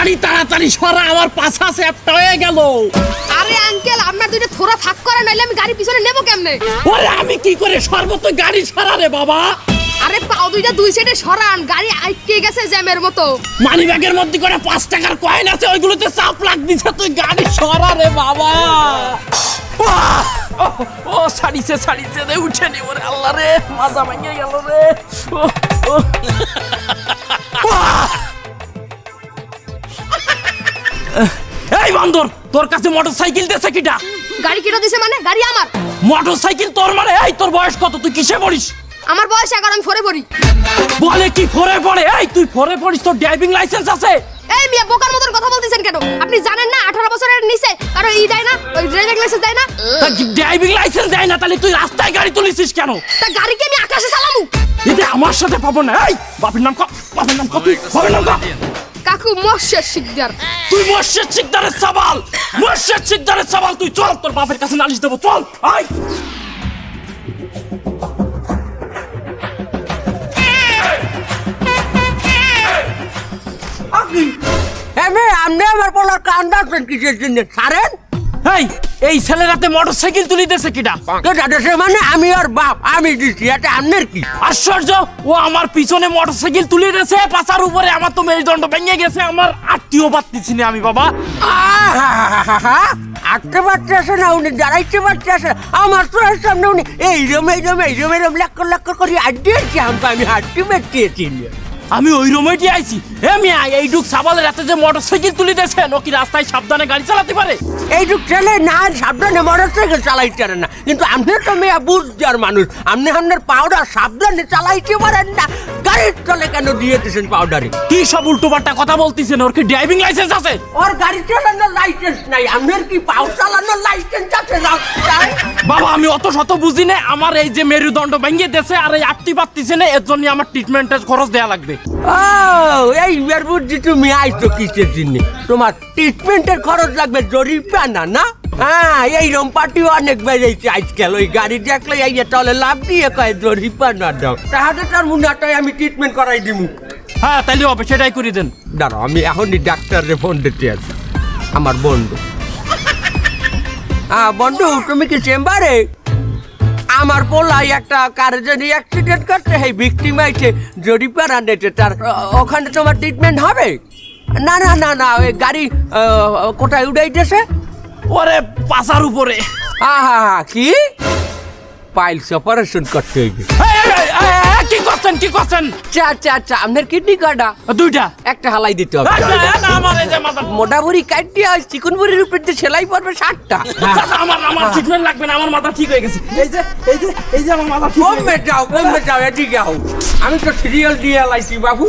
গাড়ি তাড়াতাড়ি সরা, আমার পাছা চ্যাপটা হয়ে গেল। আরে আঙ্কেল, আপনার দুইটা থোড়া ফাঁক করে নাইলে আমি গাড়ি পিছনে নেবো কেমনে? ওরে আমি কি করে সর্বত গাড়ি সরা রে বাবা? আরে পাও দুইটা দুই সাইডে সরান, গাড়ি আটকে গেছে জ্যামের মতো। মানি ব্যাগের মধ্যে করে 5 টাকার কয়েন আছে, ওইগুলোতে চাপ লাগ দিছে, তুই গাড়ি সরা রে বাবা। ও ছাড়িছে রে, উঠে নি। ওরে আল্লাহ রে, মাজা ভেঙে গেল রে। এই বান্দর, তোর কাছে মোটরসাইকেল দিছে কিটা? গাড়ি কিটা দিছে মানে? গাড়ি আমার। মোটরসাইকেল তোর মানে? এই তোর বয়স কত? তুই কিসে পড়িস? আমার বয়স 11, আমি ফোরে পড়ি। বলে কি ফোরে পড়ে? এই তুই ফোরে পড়িস? তোর ড্রাইভিং লাইসেন্স আছে? এই মিয়া বোকার মতন কথা বলতেছেন কেন? আপনি জানেন না 18 বছরের নিচে কারো ই দেয় না, ওই ড্রাইভিং লাইসেন্স দেয় না? ড্রাইভিং লাইসেন্স দেয় না, তাহলে তুই রাস্তায় গাড়ি তুলিছিস কেন? তা গাড়িকে আমি আকাশে চালামু? এটা আমার সাথে পাবো না। এই বাপের নাম কত? বাপের নাম কত? বাপের নাম কত? কাকু মৎস্যের শিকদার। তুই মৎস্যের শিকদারের সওয়াল, মৎস্যের শিকদারের সওয়াল। তুই চল, তোর বাপের কাছে নালিশ দেবো, চল। আয় আপনি আমার পোলার কান্দা কিসের জন্য ছাড়েন? এই ছেলেরাতে মোটরসাইকেল তুলি দিয়েছে কিটা? মানে আমি ওর বাপ, আমি দিচ্ছি, এটা আপনার কি? আশ্চর্য, ও আমার পিছনে মোটরসাইকেল তুলে দিয়েছে পাছার উপরে। আমার তো মেরুদণ্ড ভেঙে গেছে, আমার আত্মীয় পাচ্ছি না আমি বাবা। আটতে পারতে আসে না উনি, দাঁড়াইতে পারতে আসে। আমার তো সামনে উনি এইরম লাক্কর করে আড্ডিয়েছি, আমি হাড্ডি বেঁচিয়েছি। আমি ওই রুমেটি আইছি। মিয়া, এইটুক সাবালের রাতে যে মোটরসাইকেল তুলে দিয়েছেন, ও কি রাস্তায় সাবধানে গাড়ি চালাতে পারে? এইটুক ছেলে না সাবধানে মোটরসাইকেল চালাইতে পারে না, কিন্তু আপনি তো মেয়া বুঝদার মানুষ, আপনি আপনার পাউডার সাবধানে চালাইতে পারেন না, গাড়ির তলে কেন দিয়ে দিয়েছেন পাউডারে? কি সব উল্টোপাল্টা কথা বলতেছেন? ওর কি ড্রাইভিং লাইসেন্স আছে? ওর গাড়ি চালানোর লাইসেন্স নাই, আপনার কি পাউ চালানোর লাইসেন্স আছে? বাবা আমি অত শত বুঝি না। আমার এই যে মেরুদণ্ড ভেঙে দিয়েছে আর এই আটটি পাচ্ছি না, এর জন্য আমার ট্রিটমেন্টের খরচ দেয়া লাগবে। এইবার বুঝছি তুমি আইছো কিসের জন্য। তোমার ট্রিটমেন্টের খরচ লাগবে, জরিমানা না? হ্যাঁ, এইরকম পার্টি অনেক বেড়েছে আজকাল। ওই গাড়ি দেখলে এই তলে লাভ দিয়ে কয় জরিমানা দাও, তাহলে তার মুনাটাই আমি ট্রিটমেন্ট করাই দিব। হ্যাঁ তাইলে হবে, সেটাই করে দেন। দাঁড়াও, আমি এখনই ডাক্তারে ফোন দিতে আছি। আমার বন্ধু। হ্যাঁ বন্ধু, তুমি কি চেম্বারে? আমার পোলাই একটা কারে যদি অ্যাক্সিডেন্ট করতে, এই ভিকটিম আইছে, জরিমানা নেছে তার। ওখানে তোমার ট্রিটমেন্ট হবে? না না না না, ওই গাড়ি কোথায় উঠাইতেছে? ওরে পাছার উপরে। হা কি পাইলস অপারেশন করতে হইবে? কি করছেন? আচ্ছা, আপনার কিডনি কাটা? দুইটা। একটা হালাই দিতে হবে। মোটা বুড়ি কাটতে হয়, চিকন বুড়ির উপর দিয়ে সেলাই পড়বে 60টা। আমার ট্রিটমেন্ট লাগবে না, আমার মাথা ঠিক হয়ে গেছে। এই যে আমার মাথা ঠিক হয়ে গেছে। কমবে যাও, এদিকে আও। আমি তো সিরিয়াল দিয়ে লাইছি বাবু।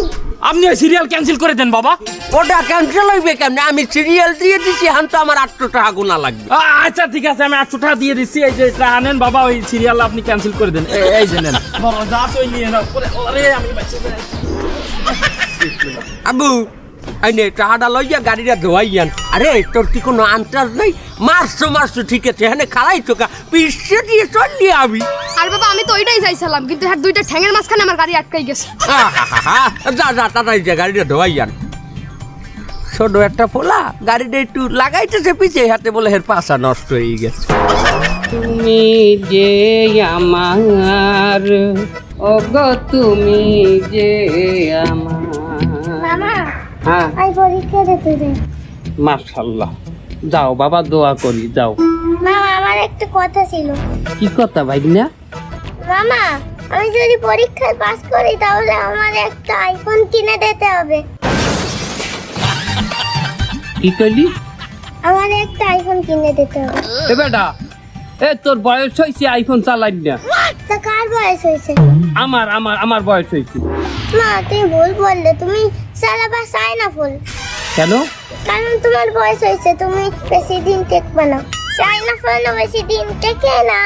আপনি ওই সিরিয়াল ক্যান্সেল করে দেন বাবা। ওটা ক্যান্সেল হইবে কেমনে? আমি সিরিয়াল দিয়ে দিছি, এখন তো আমার 800 টাকা গুনা লাগবে। আচ্ছা ঠিক আছে, আমি 800 টাকা দিয়ে দিচ্ছি। এই যে এটা আনেন বাবা, ওই সিরিয়াল আপনি ক্যান্সেল করে দেন। এই যে নেন বাবা, যা তো নিয়ে নাও। ওরে আমি বাঁচি গেলাম। আবু আইনে টাকাটা লইয়া গাড়িটা ধোয়াইয়ান। আরে তোর কি কোনো আন্দাজ নাই? মারছো ঠিক আছে, এখানে খালাই চোখা পিছিয়ে দিয়ে চললি আমি। আরে বাবা, আমি তো ওইটাই চাইছিলাম, কিন্তু হ্যাঁ দুইটা ঠ্যাঙের মাঝখানে আমার গাড়ি আটকাই গেছে। যা তাড়াতাড়ি যা, গাড়িটা ধোয়াইয়ান। ছোট একটা পোলা গাড়িটা একটু লাগাইতেছে পিছিয়ে, হাতে বলে হের পাশা নষ্ট হয়ে গেছে। তুমি যে আমার, ওগো তুমি যে আমার। মামা, হ্যাঁ আই পরীক্ষা দিতে যাই। মাশাআল্লাহ, যাও বাবা, দোয়া করি, যাও। মামা, আমার একটা কথা ছিল। কি কথা ভাইনা? মামা, আমি যদি পরীক্ষায় পাস করি তাহলে আমার একটা আইফোন কিনে দিতে হবে। কি কইলি? আমার একটা আইফোন কিনে দিতে হবে। এ বেটা, এ তোর বয়স হয়েছে আইফোন চালাই না। তা কার বয়স হয়েছে? আমার বয়স হয়েছে। মা, তুমি ভুল বললে, তুমি চালাবা চাই না ফুল। কেন? কারণ তোমার বয়স হয়েছে, তুমি বেশি দিন টেকবে না। চাই না ফোন বেশি দিন টেকে না।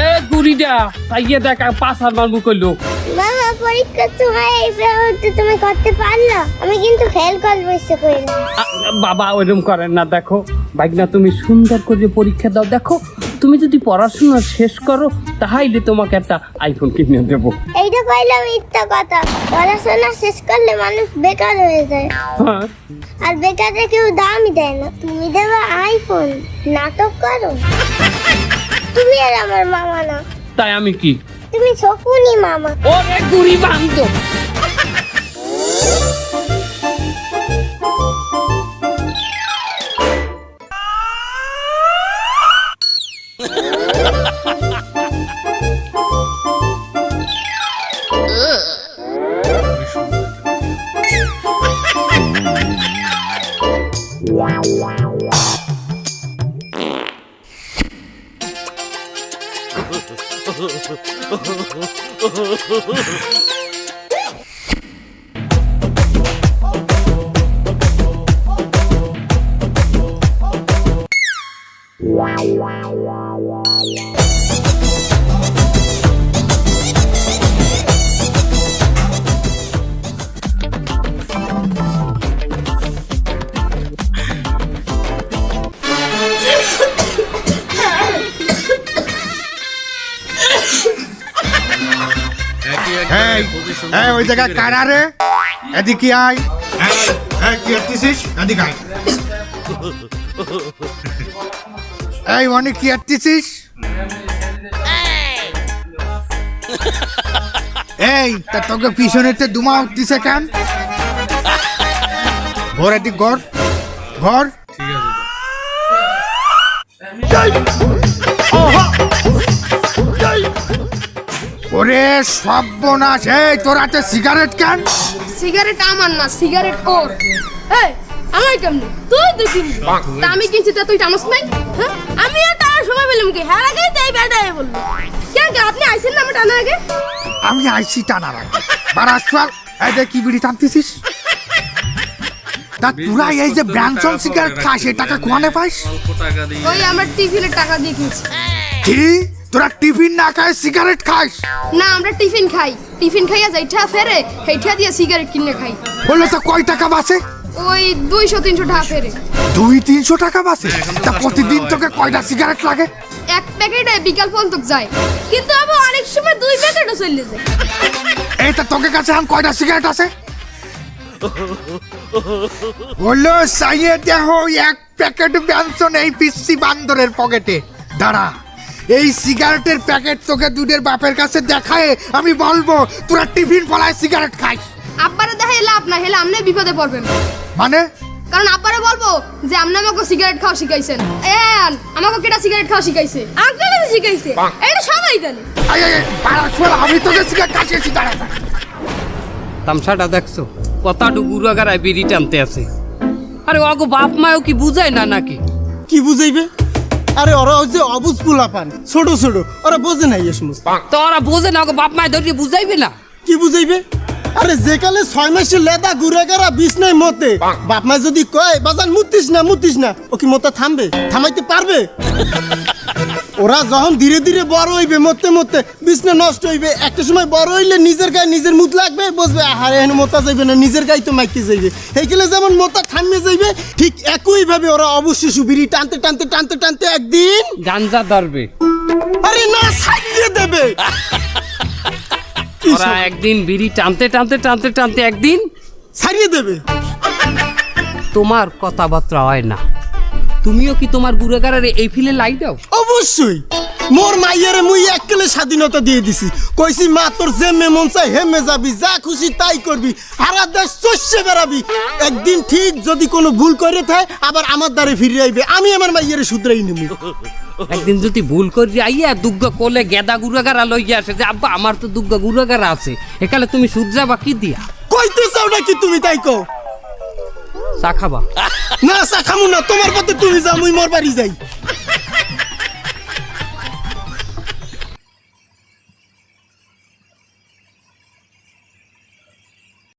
এ গুড়িটা তাইয়ে দেখ, পাঁচার মারবো কইলো। মামা, পরীক্ষার সময় এই ব্যবহারটা তুমি করতে পারলা? আমি কিন্তু ফেল করবো ইচ্ছে করি না। বাবা ওইরকম করেন না, দেখো ভাইনা, তুমি সুন্দর করে পরীক্ষা দাও। দেখো তুমি যদি পড়াশোনা শেষ করো তাহলে তোমাকে একটা আইফোন কিনে দেবো। এইটা কইলাম মিথ্যা কথা। পড়াশোনা শেষ করলে মানুষ বেকার হয়ে যায়, হ্যাঁ, আর বেকারে কেউ দামই দেয় না। তুমি দেবে আইফোন, নাটক করো। তুমি আর আমার মামা না, তাই আমি কি? তুমি শকুনি মামা। ওরে গুড়ি বান্ধব। এই ওই জায়গা কারা রে? এদিকে আয়। এই কি করতেছিস? এদিকে আয়। এই অনেক কি করতেছিস? এই তা তোকে পিছনেতে দুমা উঠতেছে কেন? ঘর এদিক ঘর ঘর। ওরে সর্বনাশ! এই তোর হাতে সিগারেট কেন? সিগারেট আমার না, সিগারেট ওর। এই আমার কেমনে তুই কিনবি? তা আমি কিনছি তা তুই টানস নাই? হ্যাঁ, আমি আর টানার সময় পেলাম কি? হ্যাঁ আগে তাই বেটাই বললো। কেন আপনি আইছেন না আমার টানার আগে? আমি আইসি টানার আগে। বারাস চল। এই দেখ কি বিড়ি টানতেছিস? তা তোরা এই যে ব্র্যানসন সিগারেট খাস, এই টাকা কোয়ানে পাইস? ওই আমার টিফিনের টাকা দিয়ে কিনছি। কি তোরা টিফিন না খায় সিগারেট খাস? না, আমরা টিফিন খাই। টিফিন খাইয়া যাইটা ফেরে সেইটা দিয়ে সিগারেট কিনে খাই। বললো তো কয় টাকা বাঁচে? ওই 200-300 টাকা ফেরে। 200-300 টাকা বাঁচে? তা প্রতিদিন তোকে কয়টা সিগারেট লাগে? এক প্যাকেটে বিকাল পর্যন্ত যায়, কিন্তু আবার অনেক সময় 2 প্যাকেটও চলে যায়। এই তা তোকে কাছে আম কয়টা সিগারেট আছে? বললো সাইয়ে দেখো এক প্যাকেট ব্যানসন এই পিসি বান্দরের পকেটে। দাঁড়া, এই সিগারেটের প্যাকেট তোকে দুধের বাপের কাছে দেখায় আমি বলবো তোরা টিফিন ফলায় সিগারেট খাইস। আব্বারে দেখে লাভ না, হেলে আমনে বিপদে পড়বেন। মানে? কারণ আব্বারে বলবো যে আমনে আমাকে সিগারেট খাওয়া শিখাইছেন। এন আমাকে কেটা সিগারেট খাওয়া শিখাইছে? আঙ্কেল শিখাইছে, এটা সবাই জানে। আমি তোকে সিগারেট খাইয়েছি। দাঁড়া, তামসাটা দেখছো কতটুকু গুড়াগাড়ায় বিড়ি টানতে আছে। আরে ওগো বাপ মাও কি বুঝায় না নাকি? কি বুঝাইবে? আরে ওরা ওই যে অবুঝ পোলাপান, ছোট ছোট, ওরা বোঝে নাই এ সমস্ত। তো ওরা বোঝে না, ওগো বাপ মায় ধরিয়ে বুঝাইবে না? কি বুঝাইবে? আরে যে কালে 6 মাসের লেদা ঘুরে গেরা বিছনায় মতে, বাপ মা যদি কয় বাজান মুতিস না, ও কি মতে থামবে? থামাইতে পারবে? ওরা যখন ধীরে ধীরে বড় হইবে, মতে মতে বিছনা নষ্ট হইবে, একটা সময় বড় হইলে নিজের গায়ে নিজের মুত লাগবে, বুঝবে আহারে এখানে মোতা যাইবে না, নিজের গায়ে তো মাইকে যাইবে। এইগুলো যেমন মোতা থামিয়ে যাইবে, ঠিক একই ভাবে ওরা অবশ্যই সুবিরি টানতে টানতে টানতে টানতে একদিন গাঞ্জা ধরবে। আরে না, ছাড়িয়ে দেবে। ওরা একদিন বিড়ি টানতে টানতে টানতে টানতে একদিন ছাড়িয়ে দেবে। তোমার কথাবার্তা হয় না। তুমিও কি তোমার গুড়াগাড়ারে এই ফিলে লাই দাও? অবশ্যই। মোর মাইয়ারে মুই এককেলে স্বাধীনতা দিয়ে দিছি, কইছি মা তোর যে মে মন চাই হেমে যাবি, যা খুশি তাই করবি, সারা দেশ চষে বেড়াবি। একদিন ঠিক যদি কোনো ভুল করে থাকে আবার আমার দ্বারে ফিরে আইবে, আমি আমার মাইয়ারে শুধরাই নেব। একদিন যদি ভুল করি আইয়া দুগ্গা কোলে গেদা গুড়াগাড়া লইয়া আসে যে আব্বা আমার তো দুগ্গা গুড়াগাড়া আছে, একালে তুমি শুধরাবা কি দিয়া? কইতে চাও নাকি তুমি তাই কও? চা খাবা? না চা খামু না, তোমার পথে তুমি যাও, মুই মোর বাড়ি যাই।